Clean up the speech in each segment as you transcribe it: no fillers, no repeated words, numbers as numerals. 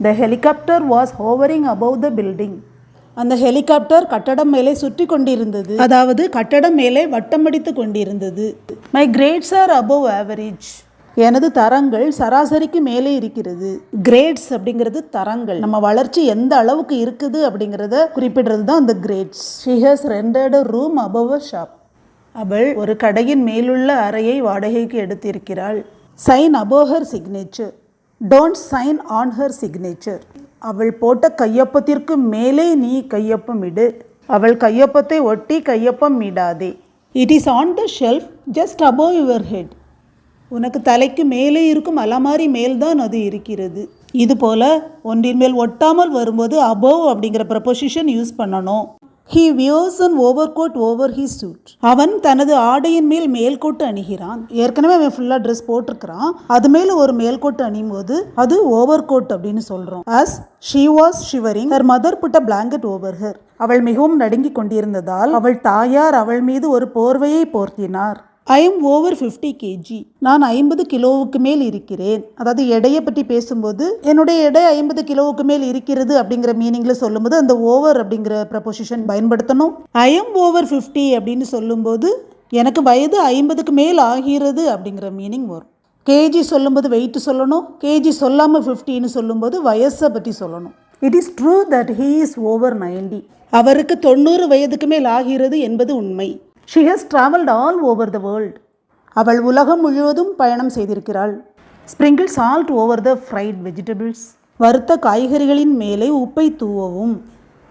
The helicopter was hovering above the building. அந்த helicopter கட்டடம் மேலே சுற்றி கொண்டிருந்தது, அதாவது கட்டடம் மேலே வட்டமடித்து கொண்டிருந்தது. My grades are above average. எனது தரங்கள் சராசரிக்கு மேலே இருக்கிறது. கிரேட்ஸ் அப்படிங்கிறது தரங்கள், நம்ம வளர்ச்சி எந்த அளவுக்கு இருக்குது அப்படிங்கிறத குறிப்பிடுறது தான் அந்த grades. She has rented a room above a shop. அவள் ஒரு கடையின் மேலுள்ள அறையை வாடகைக்கு எடுத்திருக்கிறாள். Sign above her signature. Don't sign on her signature. அவள் போட்ட கையொப்பத்திற்கு மேலே நீ கையொப்பம் இடு. அவள் கையொப்பத்தை ஒட்டி கையொப்பம் இடாதே. It is on the shelf just above your head. உனக்கு தலைக்கு மேலே இருக்கும் அலமாரி மேல்தான் அது இருக்கிறது. இதுபோல் ஒன்றின் மேல் ஒட்டாமல் வரும்போது above அப்படிங்கிற ப்ரப்போசிஷன் யூஸ் பண்ணணும். He wears an overcoat over his suit. அவன் தனது ஆடையின் மேல் மேல்கோட்டு அணிகிறான். ஏற்கனவே அவன் ஃபுல்லாக ட்ரெஸ் போட்டிருக்கிறான், அது மேலே ஒரு மேல்கோட்டு அணியும் போது அது ஓவர் கோட் அப்படின்னு சொல்கிறோம். As she was shivering, her mother put a blanket over her. அவள் மிகவும் நடுங்கி கொண்டிருந்ததால் அவள் தாயார் அவள் மீது ஒரு போர்வையை போர்த்தினார். I am over 50 kg. நான் 50 கிலோவுக்கு மேல் இருக்கிறேன். அதாவது எடையை பற்றி பேசும்போது என்னுடைய எடை 50 கிலோவுக்கு மேல் இருக்கிறது அப்படிங்கிற மீனிங்கில் சொல்லும்போது அந்த ஓவர் அப்படிங்கிற ப்ரப்போசிஷன் பயன்படுத்தணும். I am over 50 அப்படின்னு சொல்லும்போது எனக்கு வயது 50க்கு மேல் ஆகிறது அப்படிங்கிற மீனிங் வரும். கேஜி சொல்லும்போது வெயிட் சொல்லணும், கேஜி சொல்லாமல் 50ன்னு சொல்லும்போது வயசை பற்றி சொல்லணும். It is true that he is over 90. அவருக்கு 90 வயதுக்கு மேல் ஆகிறது என்பது உண்மை. She has travelled all over the world. அவள் உலகம் முழுவதும் பயணம் செய்திருக்கிறாள். Sprinkle salt over the fried vegetables. வறுத்த காய்கறிகளின் மேலே உப்பை தூவவும்.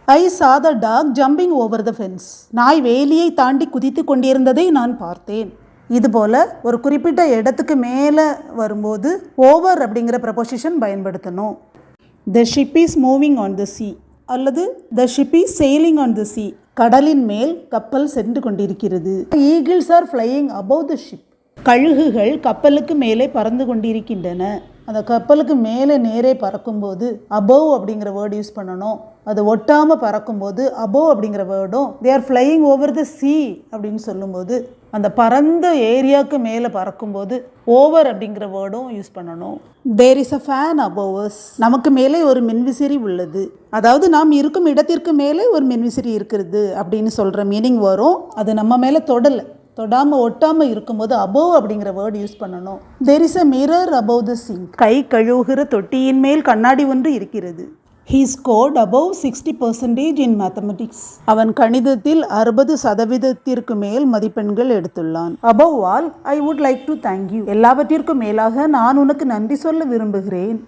I saw the dog jumping over the fence. நாய் வேலியை தாண்டி குதித்து கொண்டிருந்ததை நான் பார்த்தேன். இதுபோல் ஒரு குறிப்பிட்ட இடத்துக்கு மேலே வரும்போது ஓவர் அப்படிங்கிற ப்ரப்போசிஷன் பயன்படுத்தணும். The ship is moving on the sea அல்லது the ship is sailing on the sea. கடலின் மேல் கப்பல் சென்று கொண்டிருக்கிறது. Eagles are flying above the ship. கழுகுகள் கப்பலுக்கு மேலே பறந்து கொண்டிருக்கின்றன. அந்த கப்பலுக்கு மேலே நேரே பறக்கும்போது above அப்படிங்கிற வேர்டு யூஸ் பண்ணணும். அது ஒட்டாமல் பறக்கும்போது above அப்படிங்கிற வேர்டும் they are flying over the sea அப்படின்னு சொல்லும்போது அந்த பறந்த ஏரியாவுக்கு மேலே பறக்கும்போது ஓவர் அப்படிங்கிற வேர்டும் யூஸ் பண்ணணும். There is a fan above us. நமக்கு மேலே ஒரு மின்விசிறி உள்ளது. அதாவது நாம் இருக்கும் இடத்திற்கு மேலே ஒரு மின்விசிறி இருக்கிறது அப்படின்னு சொல்கிற மீனிங் வரும். அது நம்ம மேலே தொடாமல் ஒட்டாமல் இருக்கும்போது above அப்படிங்கிற வேர்டு யூஸ் பண்ணணும். There is a mirror above the sink. கை கழுவுகிற தொட்டியின் மேல் கண்ணாடி ஒன்று இருக்கிறது. He scored above 60% in mathematics. அவன் கணிதத்தில் 60% மேல் மதிப்பெண்கள் எடுத்துள்ளான். Above all, I would like to thank you. எல்லாவற்றிற்கும் மேலாக நான் உனக்கு நன்றி சொல்ல விரும்புகிறேன்.